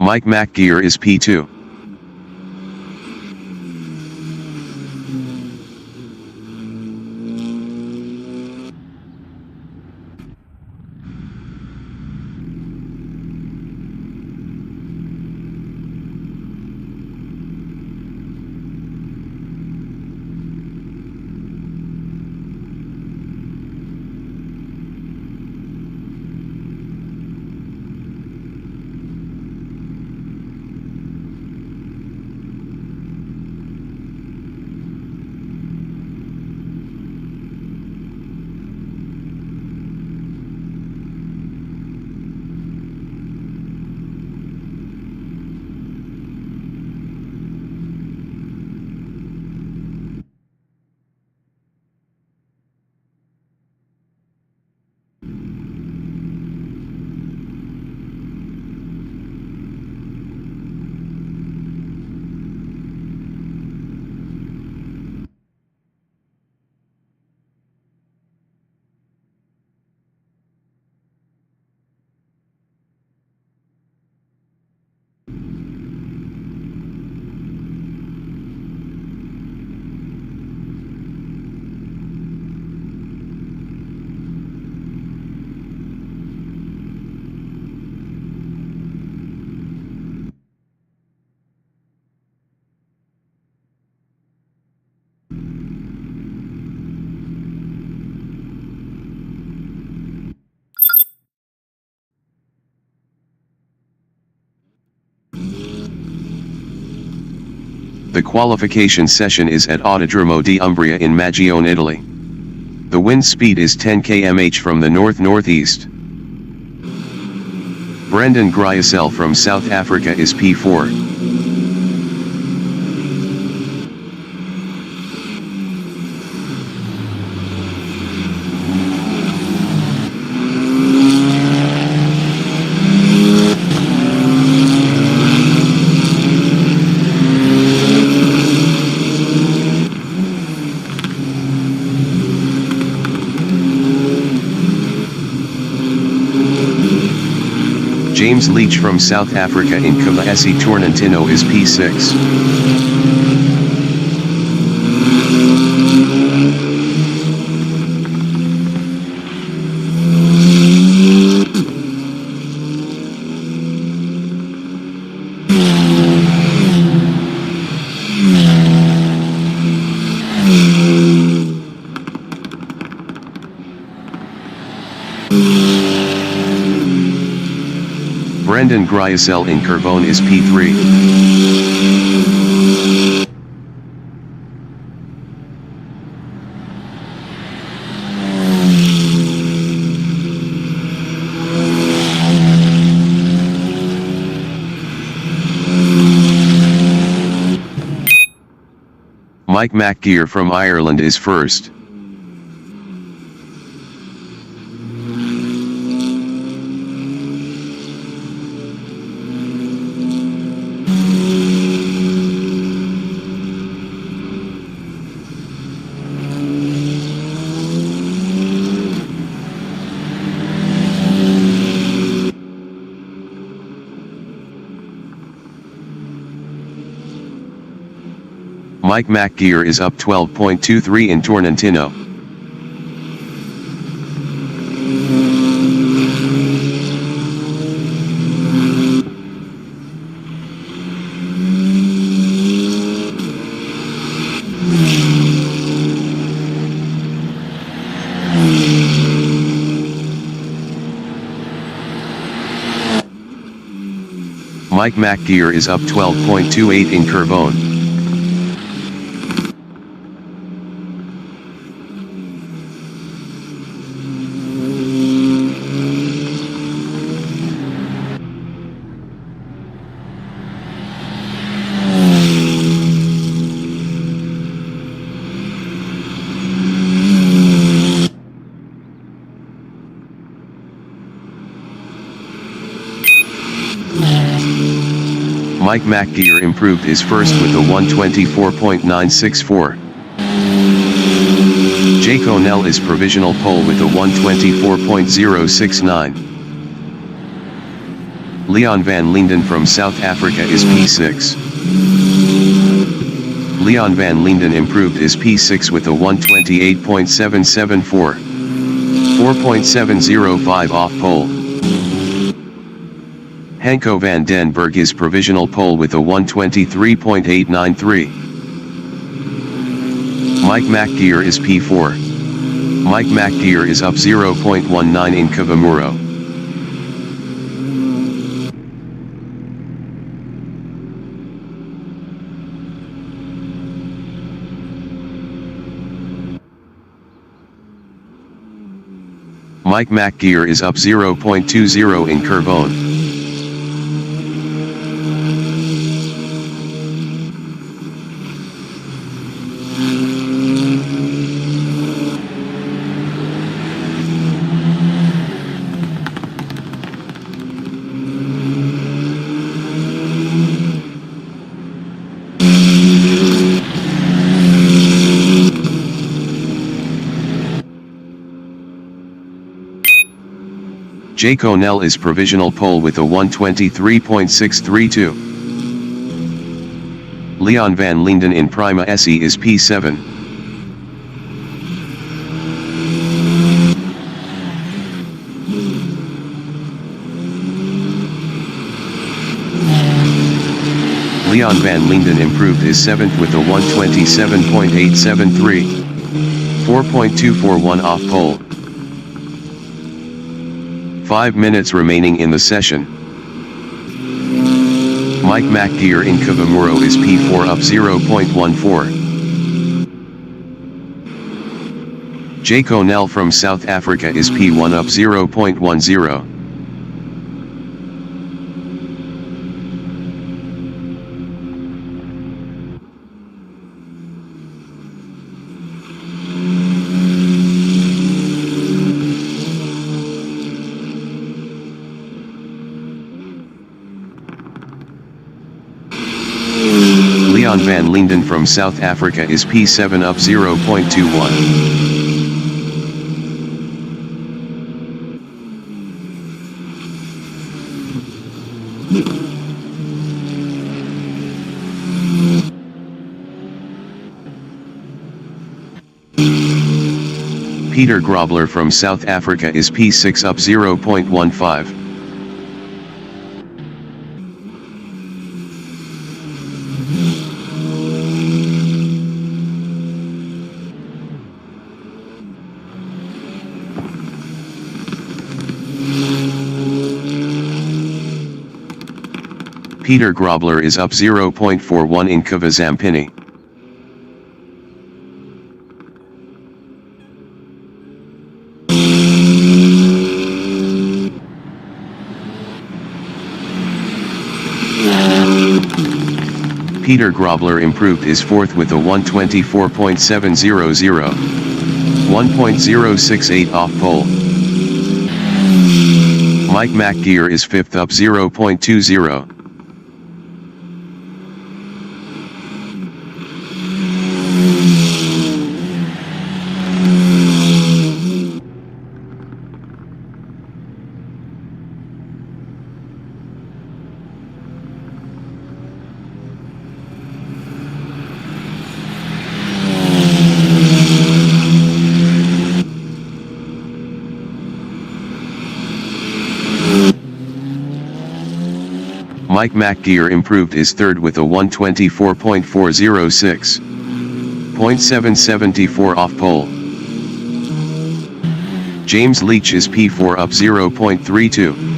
Mike Mac gear is P2. The qualification session is at Autodromo di Umbria in Magione, Italy. The wind speed is 10 km/h from the north-northeast. Brendan Griesel from South Africa is P4. James Leach from South Africa in Kavasi Tornantino is P6. Brendan Griesel in Kervone is P3. Mike McGear from Ireland is first. Mike McGear is up 12.23 in Tornantino. Mike McGear is up 12.28 in Kervone. Mike McGear improved his first with a 124.964. Jake O'Neill is provisional pole with a 124.069. Leon van Linden from South Africa is P6. Leon van Linden improved his P6 with a 128.774. 4.705 off pole. Hanko van den Berg is provisional pole with a 123.893. Mike McGear is P4. Mike McGear is up 0.19 in Kavamuro. Mike McGear is up 0.20 in Curvone. Jake O'Neill is provisional pole with a 123.632. Leon van Linden in Prima SE is P7. Leon van Linden improved his 7th with a 127.873. 4.241 off pole. 5 minutes remaining in the session. Mike McGear in Kavamuro is P4 up 0.14. Jake O'Neill from South Africa is P1 up 0.10. Leon van Linden from South Africa is P7 up 0.21. Peter Grobler from South Africa is P6 up 0.15. Peter Grobler is up 0.41 in Kavazampini. Peter Grobler improved his 4th with a 124.700. 1.068 off pole. Mike McGear is 5th up 0.20. Mike McGear improved his 3rd with a 124.406. 0.774 off pole. James Leach is P4 up 0.32.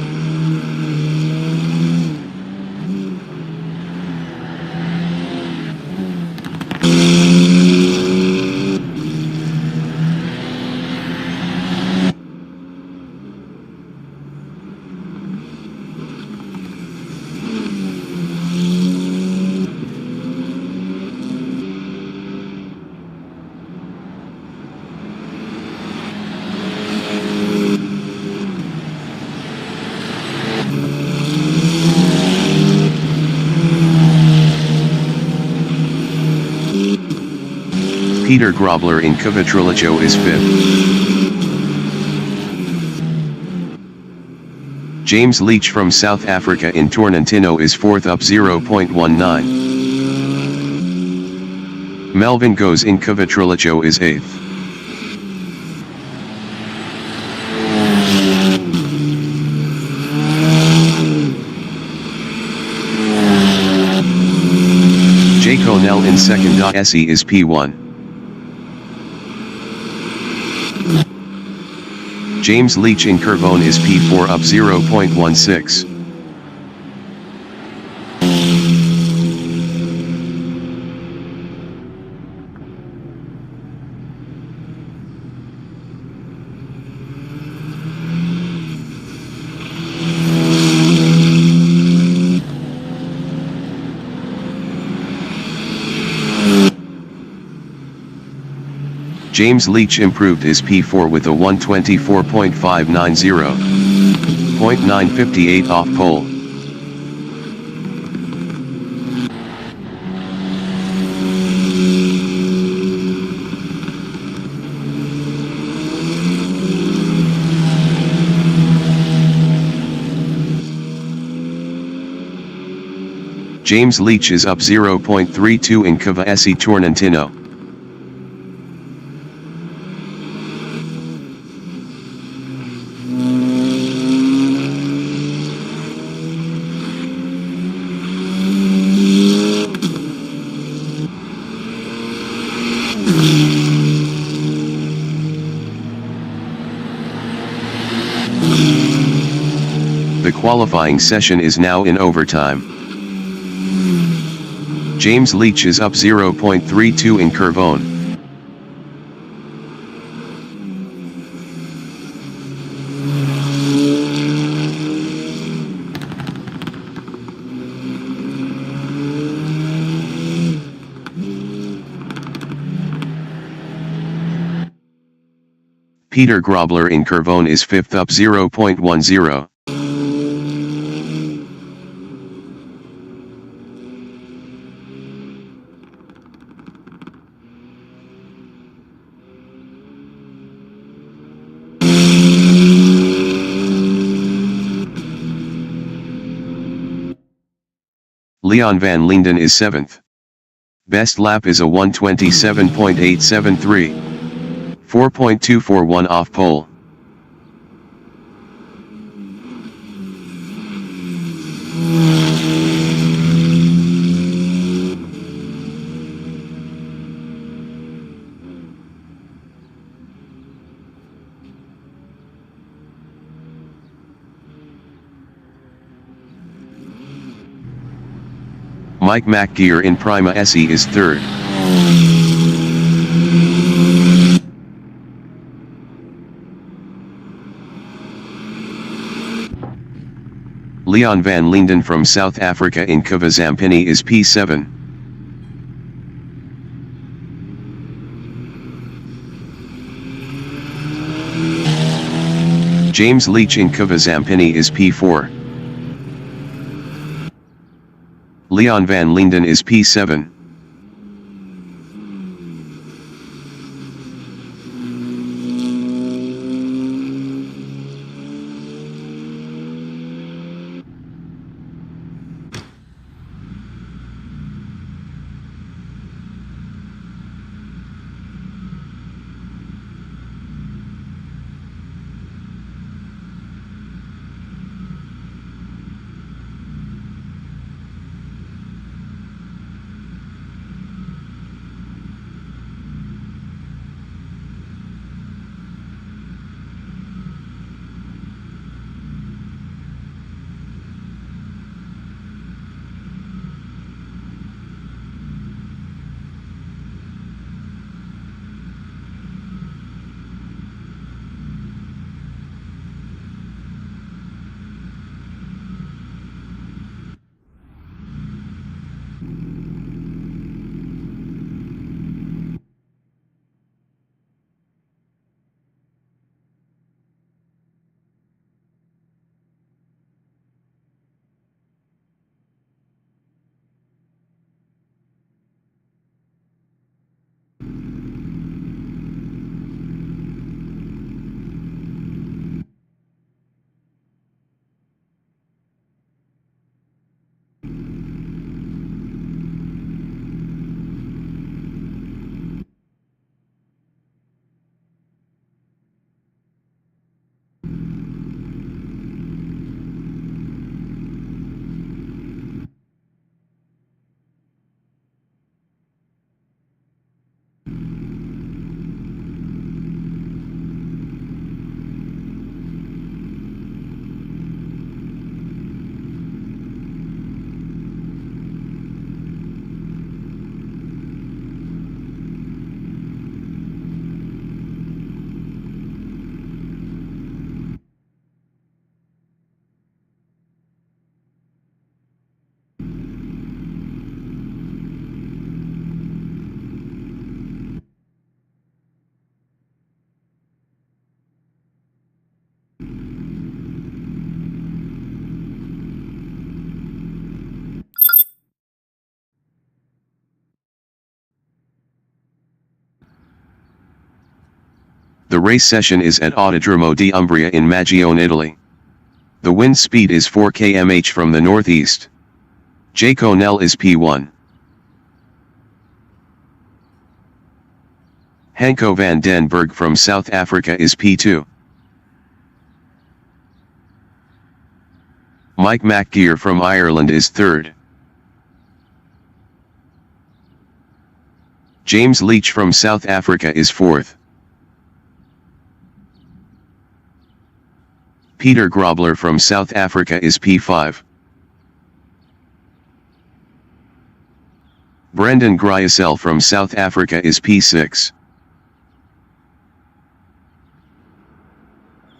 Peter Grobler in Kavatrilicho is 5th. James Leach from South Africa in Torrentino is 4th up 0.19. Melvin Goes in Cavatrilicho is 8th. J. Conell in 2nd. SE is P1. James Leach in Curvone is P4 up 0.16. James Leach improved his P4 with a 124.590. 0.958 off pole. James Leach is up 0.32 in Cava SE Torrentino. The qualifying session is now in overtime. James Leach is up 0.32 in Curvone. Peter Grobler in Curvone is 5th up 0.10. Leon van Linden is 7th. Best lap is a 127.873. 4.241 off pole. Mike McGear in Prima SE is 3rd. Leon van Linden from South Africa in Kavazampini is P7. James Leach in Kavazampini is P4. Leon van Linden is P7. The race session is at Autodromo di Umbria in Magione, Italy. The wind speed is 4 km/h from the northeast. J. Conel is P1. Hanko van den Berg from South Africa is P2. Mike McGeer from Ireland is third. James Leach from South Africa is fourth. Peter Grobler from South Africa is P5. Brendan Gryasel from South Africa is P6.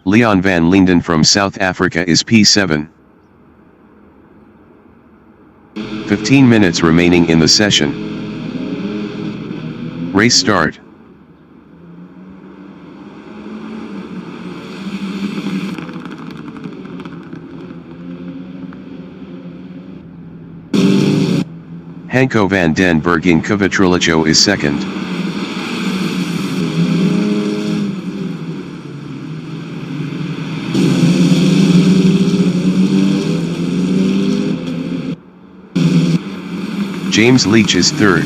Leon van Linden from South Africa is P7. 15 minutes remaining in the session. Race start. Hanko van den Berg in Kvatrilocho is second. James Leach is third.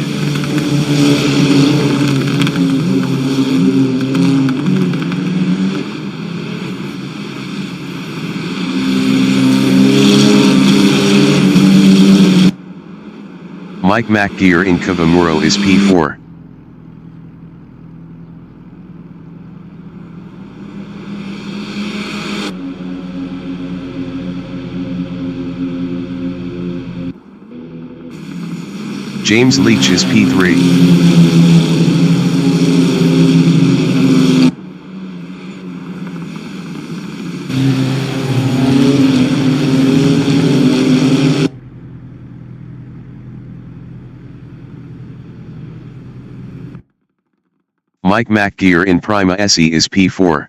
Mike McGeer in Kavamuro is P4. James Leach is P3. Mike McGeer in Prima SE is P4.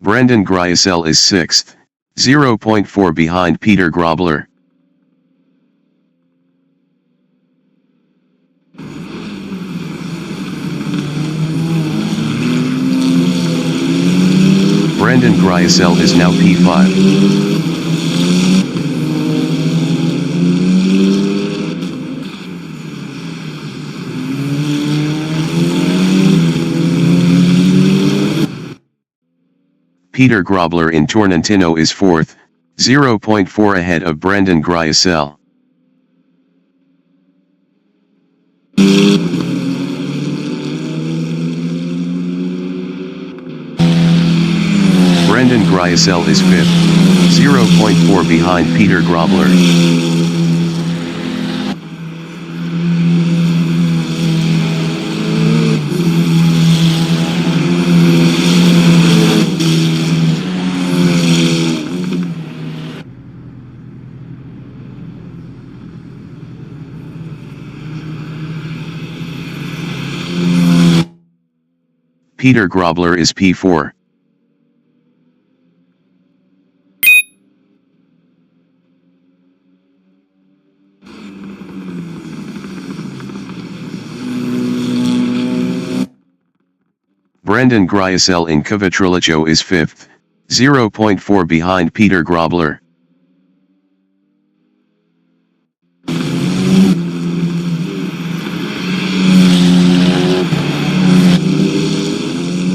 Brendan Gryasel is 6th, 0.4 behind Peter Grobler. Brendan Gryasel is now P5. Peter Grobler in Torrentino is 4th, 0.4 ahead of Brendan Gryasel. Brendan Gryasel is 5th, 0.4 behind Peter Grobler. Peter Grobler is P4. Brendan Gryasel in Kvatrilocho is 5th, 0.4 behind Peter Grobler.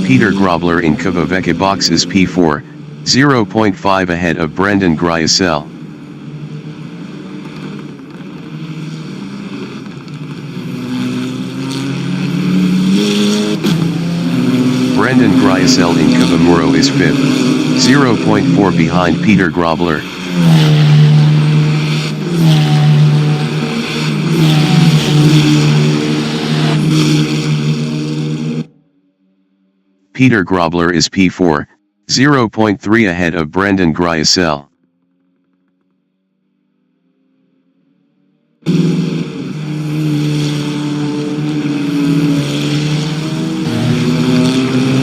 Peter Grobler in Kvaveka box is P4, 0.5 ahead of Brendan Gryasel. Brendan Gryasel in Kavamuro is 5th, 0.4 behind Peter Grobler. Peter Grobler is P4, 0.3 ahead of Brendan Gryasel.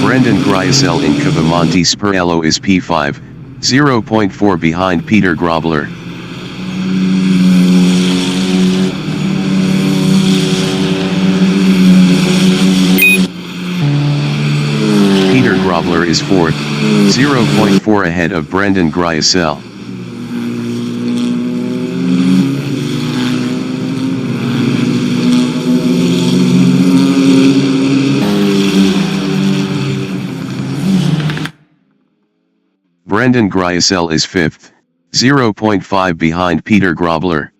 Brendan Gryasel in Cavamonte Spirello is P5, 0.4 behind Peter Grobler. Peter Grobler is 4th, 0.4 ahead of Brendan Gryasel. Brendan Gryasel is 5th, 0.5 behind Peter Grobler.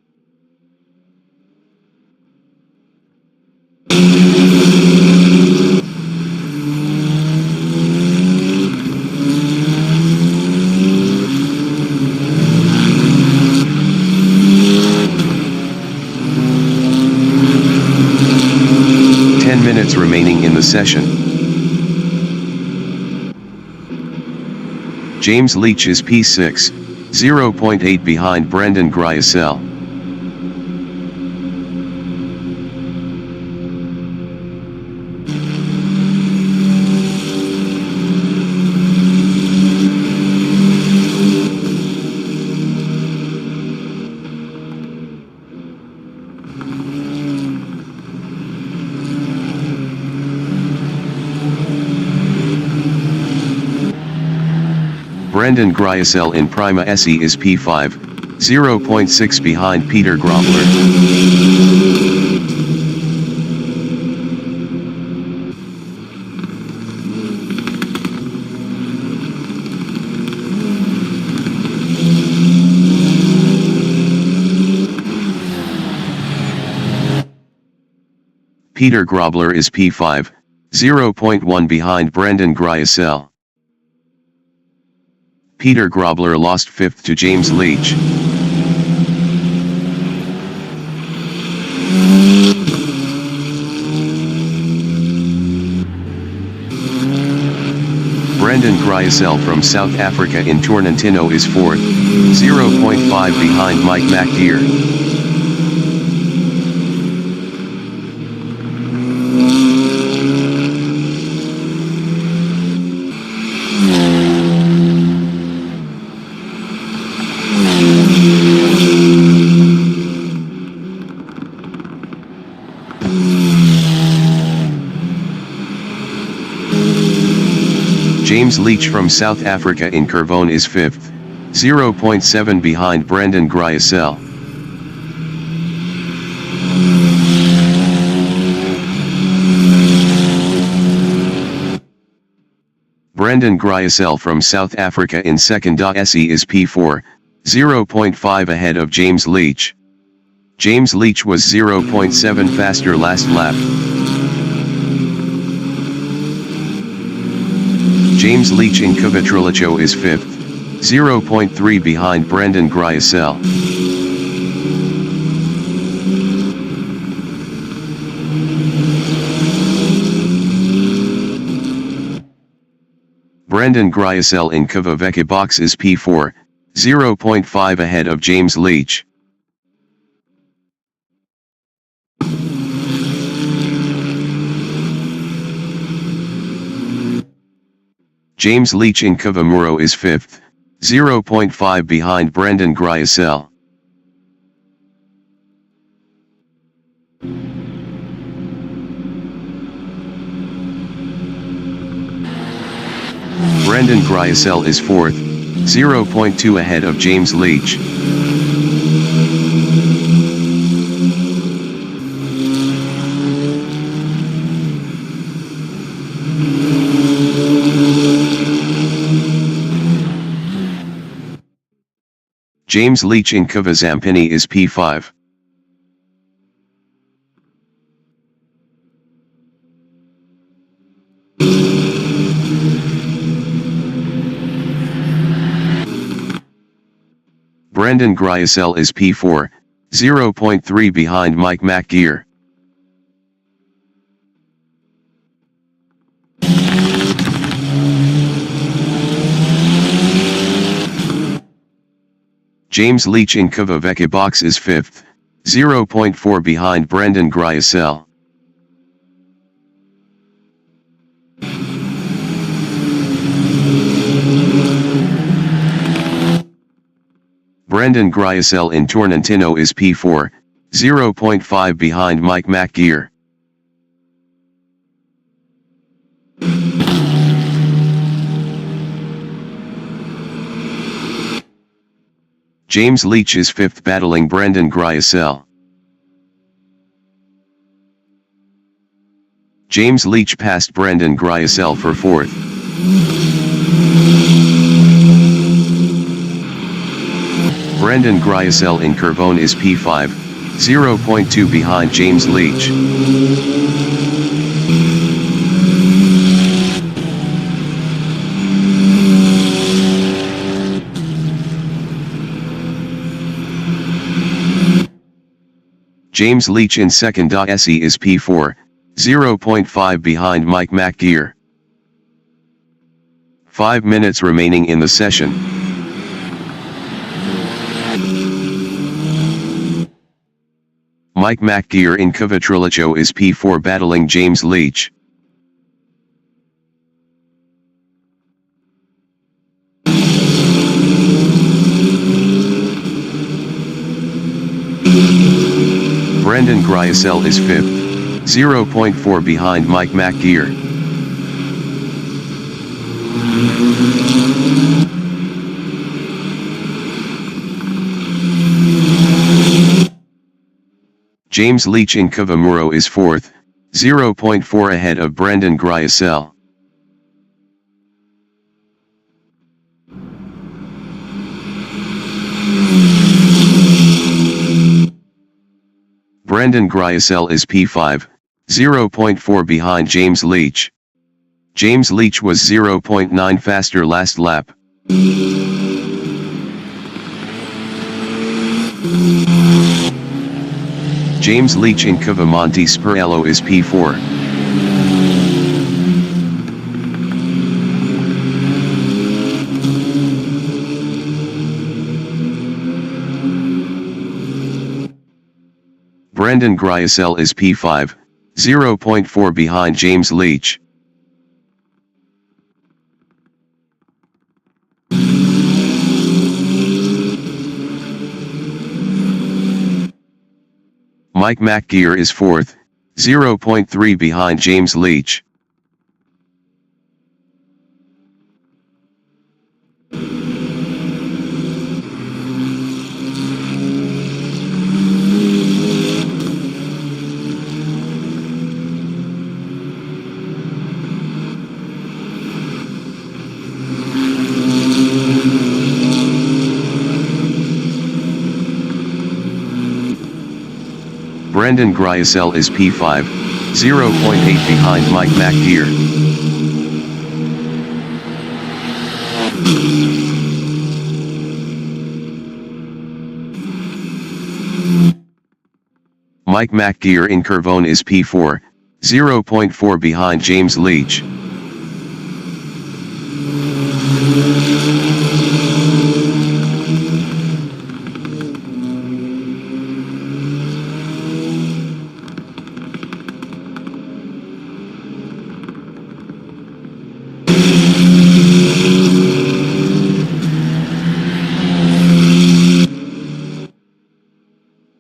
Minutes remaining in the session. James Leach is P6, 0.8 behind Brendan Gryasel. Brendan Gryasel in Prima SE is P5, 0.6 behind Peter Grobler. Peter Grobler is P5, 0.1 behind Brendan Gryasel. Peter Grobler lost 5th to James Leach. Brendan Gryasel from South Africa in Torrentino is 4th, 0.5 behind Mike McGeer. James Leach from South Africa in Kervone is 5th, 0.7 behind Brendan Gryasel. Brendan Gryasel from South Africa in 2nd SE is P4, 0.5 ahead of James Leach. James Leach was 0.7 faster last lap. James Leach in Cavatrilicho is 5th, 0.3 behind Brendan Gryasel. Brendan Gryasel in Kavaveka box is P4, 0.5 ahead of James Leach. James Leach in Kavamuro is 5th, 0.5 behind Brendan Gryasel. Brendan Gryasel is 4th, 0.2 ahead of James Leach. James Leach in Kavazampini is P5. Brendan Gryasel is P4, 0.3 behind Mike McGeer. James Leach in Kavaveka box is 5th, 0.4 behind Brendan Gryasel. Brendan Gryasel in Torrentino is P4, 0.5 behind Mike McGear. James Leach is 5th battling Brendan Gryasel. James Leach passed Brendan Gryasel for 4th. Brendan Gryasel in Curvone is P5, 0.2 behind James Leach. James Leach in 2nd.SE is P4, 0.5 behind Mike McGear. 5 minutes remaining in the session. Mike McGear in Cavatrilicho is P4 battling James Leach. Brendan Gryasel is 5th, 0.4 behind Mike McGear. James Leach in Cavamuro is 4th, 0.4 ahead of Brendan Gryasel. Brendan Gryasel is P5, 0.4 behind James Leach. James Leach was 0.9 faster last lap. James Leach in Cavamonte Spirello is P4. Brendan Gryasel is P5, 0.4 behind James Leach. Mike McGear is 4th, 0.3 behind James Leach. Brendan Gryasel is P5, 0.8 behind Mike McGear. Mike McGear in Curvone is P4, 0.4 behind James Leach.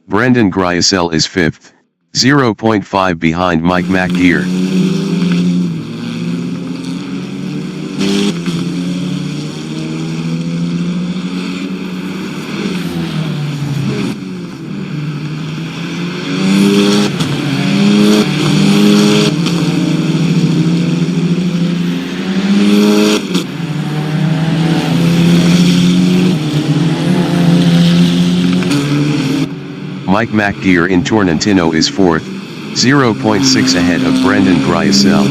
Brendan Gryasel is 5th, 0.5 behind Mike McGear. Mike McGear in Torrentino is 4th, 0.6 ahead of Brendan Gryasel.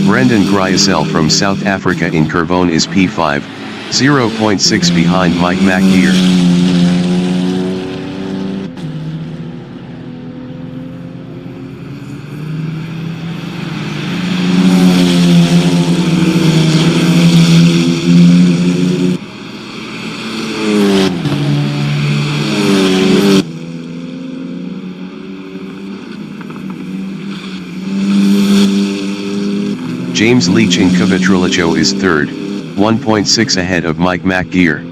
Brendan Gryasel from South Africa in Curvone is P5, 0.6 behind Mike McGear. James Leach in Cavatrillacho is third, 1.6 ahead of Mike McGear.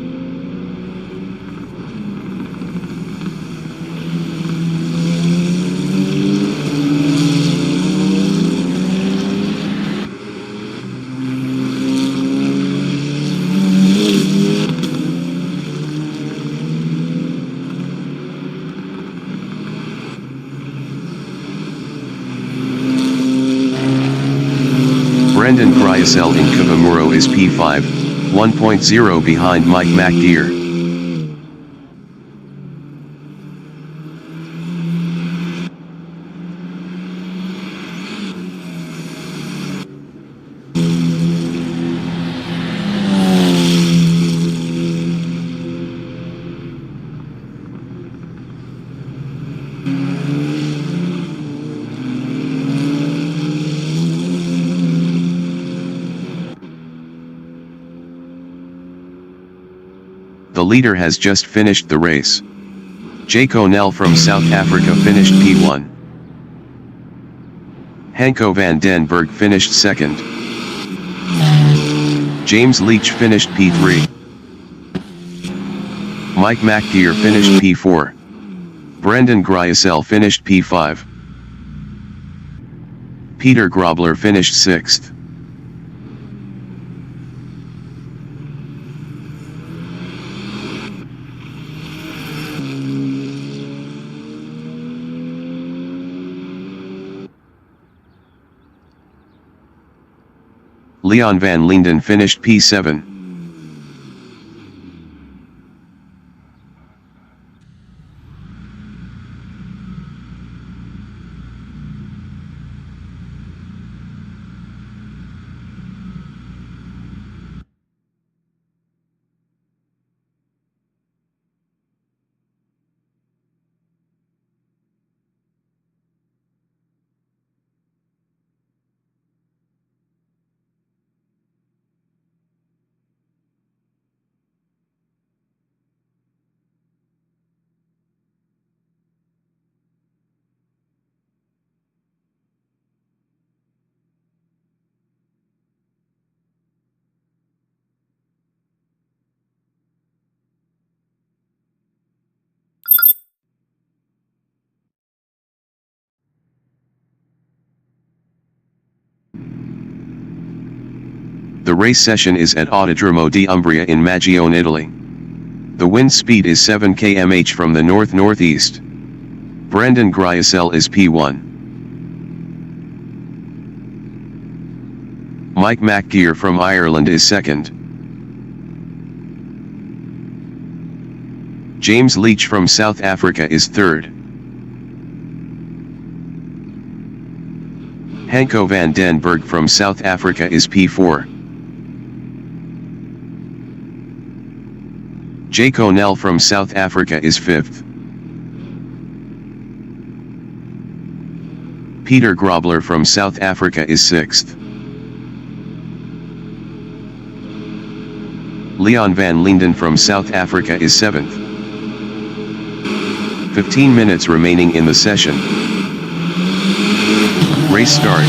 Brendan Gryasel in Cavamuro is P5, 1.0 behind Mike McGear. The leader has just finished the race. Jake O'Neill from South Africa finished P1. Hanko van den Berg finished second. James Leach finished P3. Mike McGear finished P4. Brendan Gryasel finished P5. Peter Grobler finished 6th. Leon van Linden finished P7. The race session is at Autodromo di Umbria in Magione, Italy. The wind speed is 7 km/h from the north-northeast. Brendan Gryasel is P1. Mike McGear from Ireland is second. James Leach from South Africa is third. Hanko van den Berg from South Africa is P4. Jake O'Neill from South Africa is 5th. Peter Grobler from South Africa is 6th. Leon van Linden from South Africa is 7th. 15 minutes remaining in the session. Race start.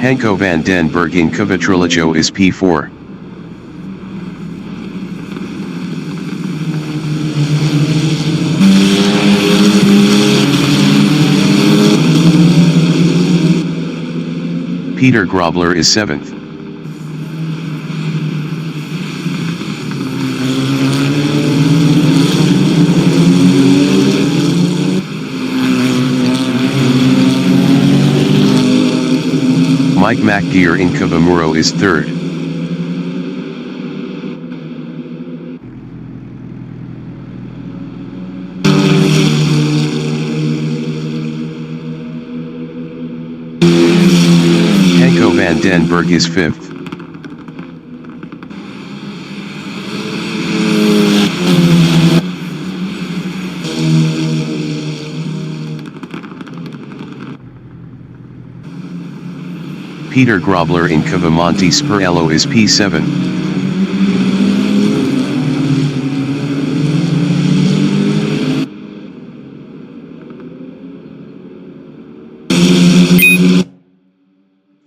Hanko van den Berg in Cavatrillacho is P4. Peter Grobler is 7th. Mike McGear in Cavamuro is 3rd. Hanko van den Berg is 5th. Peter Grobler in Cavamonte Sporello is P7.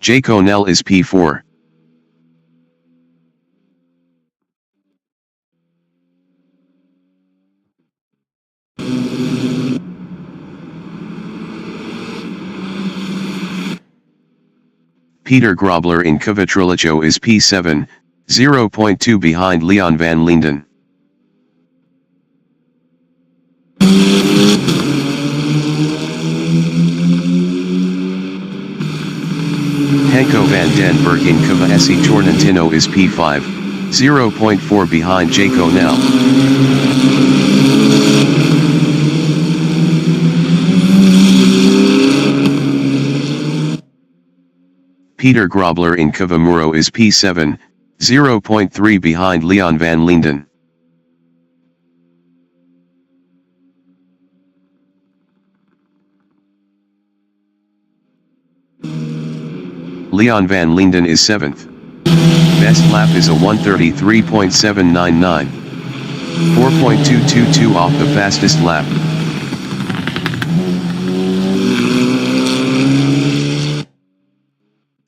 J. Conell is P4. Peter Grobler in Kvatrilocho is P7, 0.2 behind Leon van Linden. Hanko van den Berg in Kvesi Tornantino is P5, 0.4 behind J. Conell. Peter Grobler in Kvamuro is P7, 0.3 behind Leon van Linden. Leon van Linden is 7th. Best lap is a 1:33.799. 4.222 off the fastest lap.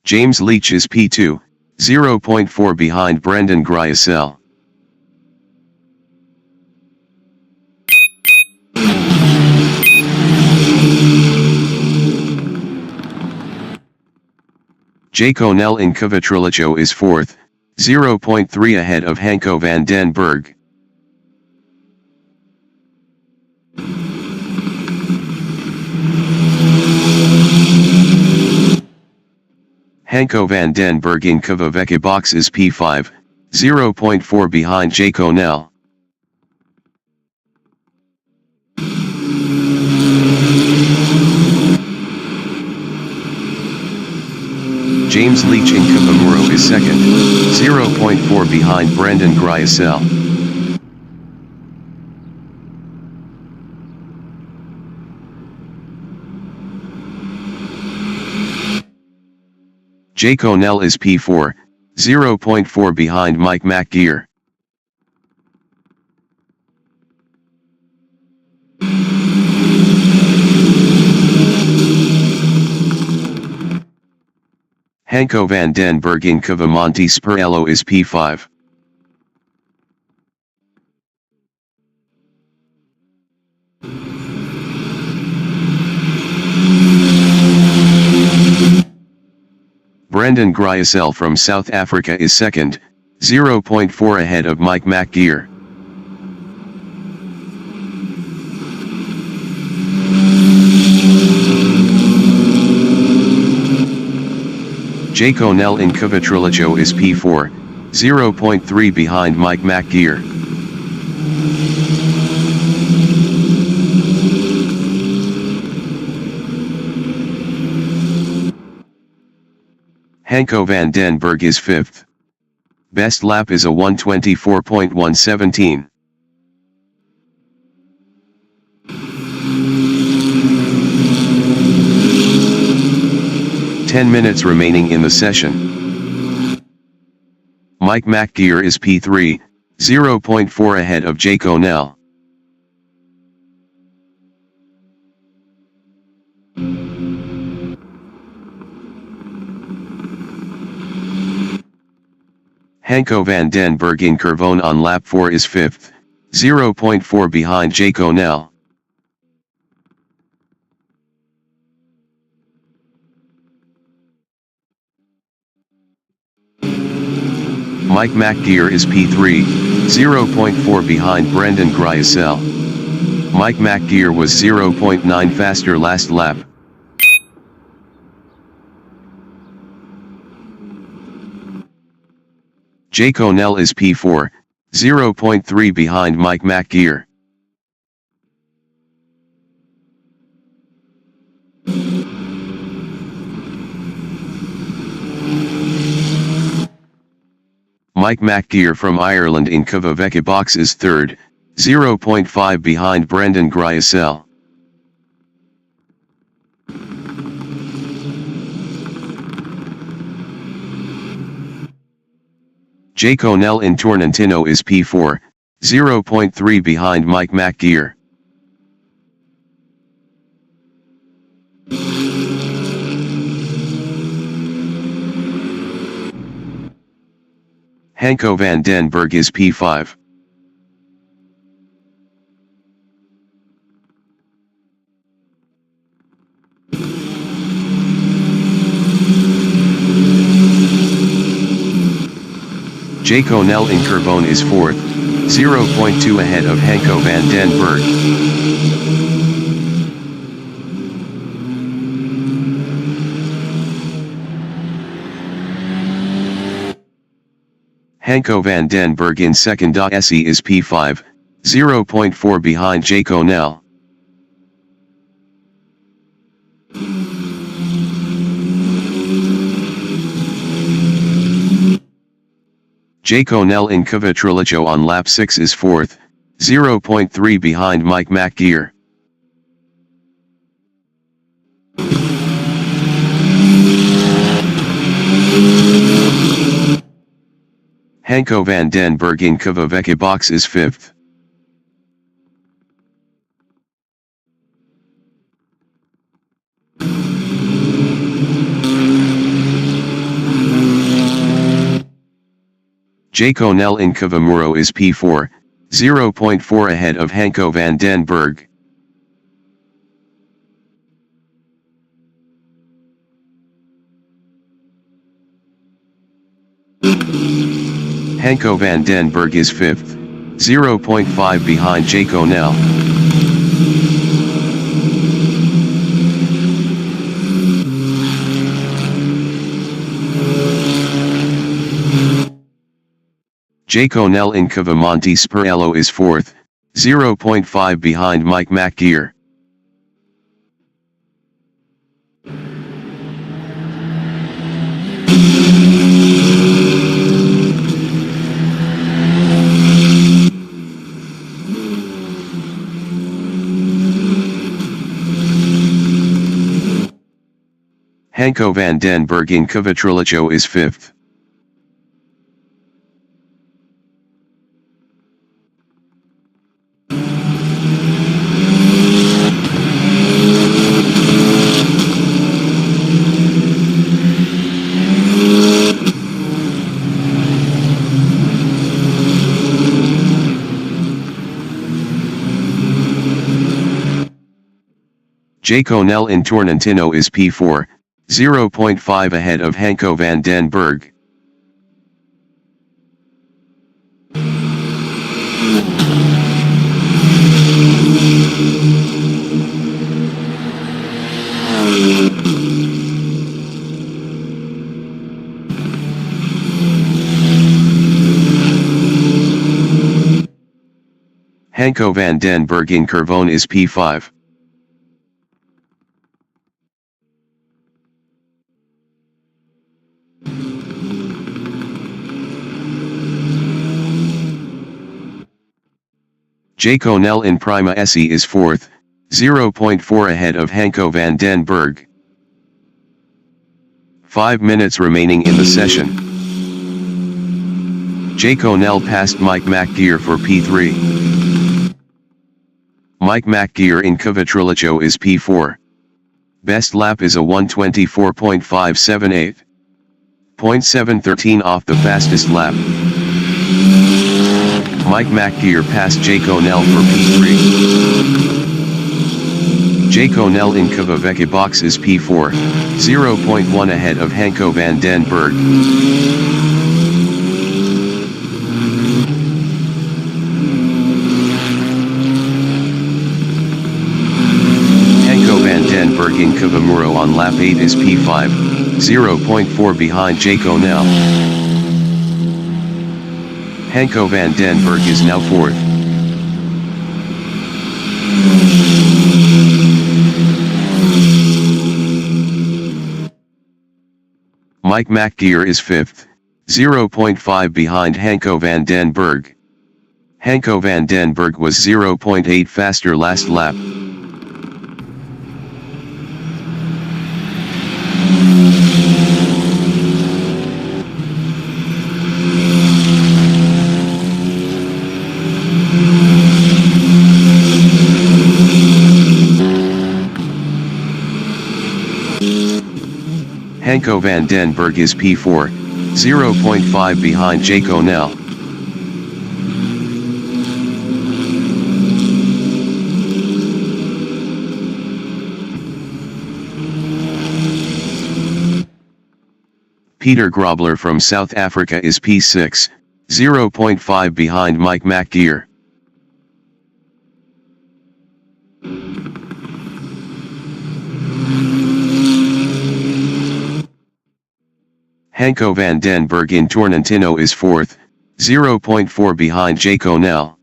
James Leach is P2, 0.4 behind Brendan Gryasel. J. Conell in Kvatrilocho is 4th, 0.3 ahead of Hanko van den Berg. Hanko van den Berg in Kvaveka box is P5, 0.4 behind J. Conell. James Leach in Kvamuro is 2nd, 0.4 behind Brendan Gryasel. J. Conell is P4, 0.4 behind Mike McGear. Hanko van den Berg in Kvamonte Spurello is P5. Brendan Gryasel from South Africa is 2nd, 0.4 ahead of Mike McGear. J. Conell in Kvatrilocho is P4, 0.3 behind Mike McGear. Hanko van den Berg is 5th. Best lap is a 1:24.117. Ten minutes remaining in the session. Mike McGear is P3, 0.4 ahead of J. Conell. Hanko van den Berg in Kervone on lap 4 is 5th, 0.4 behind J. Conell. Mike McGear is P3, 0.4 behind Brendan Gryasel. Mike McGear was 0.9 faster last lap. J. Conell is P4, 0.3 behind Mike McGear. Mike McGear from Ireland in Kvaveka box is 3rd, 0.5 behind Brendan Gryasel. J. Conell in Tornantino is P4, 0.3 behind Mike McGear. Hanko van den Berg is P5. Jaco Nel in Curvone is 4th, 0.2 ahead of Hanko van den Berg. Hanko van den Berg in 2nd. SE is P5, 0.4 behind Jaco Nel. Jaco Nel in Cavatrilicho on lap 6 is 4th, 0.3 behind Mike McGear. Hanko van den Berg in Cavavecchia box is 5th. Jaco Nel in Cavamuro is P4, 0.4 ahead of Hanko van den Berg. Hanko van den Berg is 5th, 0.5 behind Jaco Nel. Jaco Nel in Cavamonte Spirello is 4th, 0.5 behind Mike McGear. Hanko van den Berg in Cavatrilicho is 5th. Jaco Nel in Torrentino is P4, 0.5 ahead of Hanko van den Berg. Hanko van den Berg in Curvone is P5. Jaco Nel in Prima SE is 4th, 0.4 ahead of Hanko van den Berg. 5 minutes remaining in the session. Jaco Nel passed Mike McGear for P3. Mike McGear in Cavatrilicho is P4. Best lap is a 1:24.578. 0.713 off the fastest lap. Mike McGear passed Jaco Nel for P3. Jaco Nel in Cavavecchia box is P4, 0.1 ahead of Hanko van den Berg. Hanko van den Berg in Cavamuro on lap 8 is P5, 0.4 behind Jaco Nel. Hanko van den Berg is now 4th. Mike McGear is 5th, 0.5 behind Hanko van den Berg. Hanko van den Berg was 0.8 faster last lap. Hanko van den Berg is P4, 0.5 behind Jake O'Neill. Peter Grobler from South Africa is P6, 0.5 behind Mike McGear. Hanko van den Berg in Torrentino is 4th, 0.4 behind Jake O'Neill.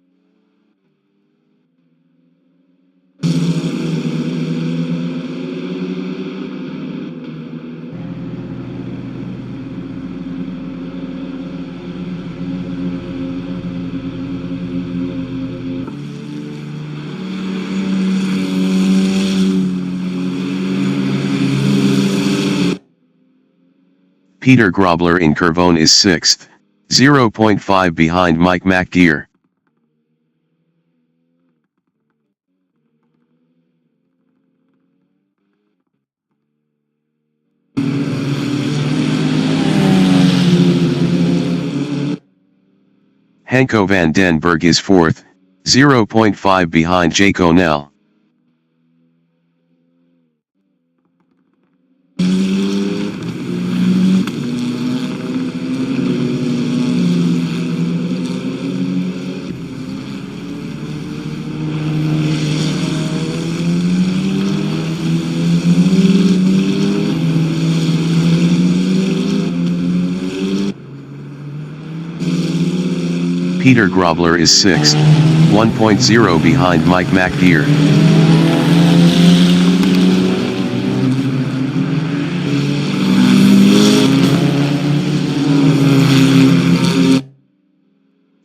Peter Grobler in Kervone is 6th, 0.5 behind Mike McGear. Hanko van den Berg is 4th, 0.5 behind Jake O'Neill. Peter Grobler is 6th, 1.0 behind Mike McGear.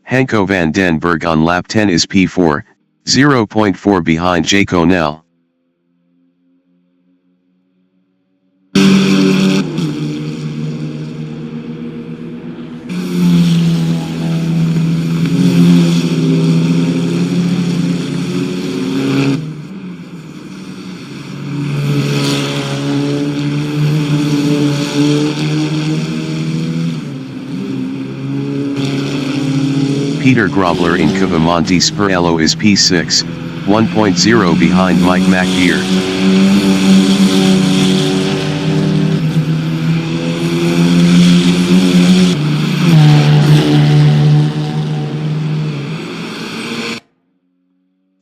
Hanko van den Berg on lap 10 is P4, 0.4 behind Jake O'Neill. Peter Grobler in Cavamonte Spirello is P6, 1.0 behind Mike McGear.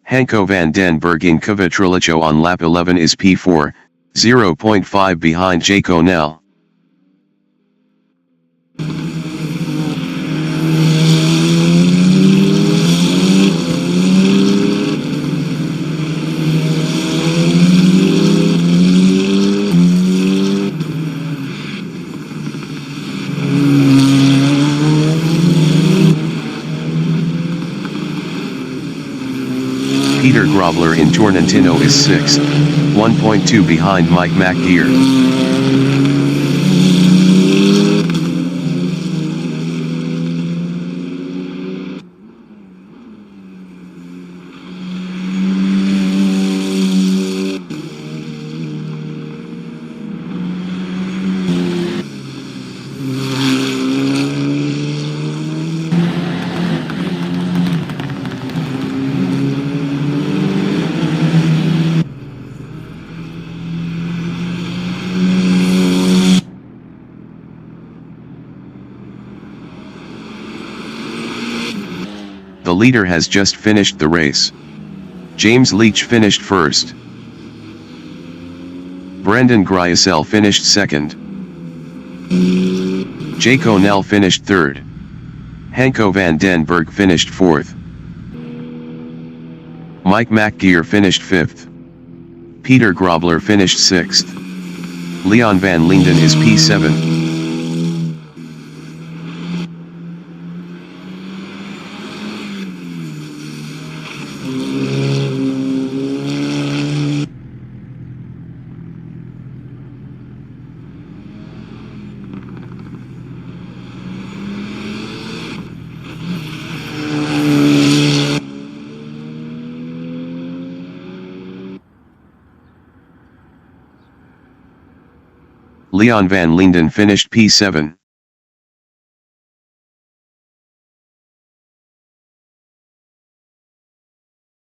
Hanko van den Berg in Cavatrilicho on lap 11 is P4, 0.5 behind Jake O'Neill. Peter Grobler in Torrentino is 6th, 1.2 behind Mike McGear. The leader has just finished the race. James Leach finished first. Brendan Gryasel finished second. Jake O'Neill finished third. Hanko van den Berg finished fourth. Mike McGear finished fifth. Peter Grobler finished sixth. Leon van Linden is P7. Leon van Linden finished P7.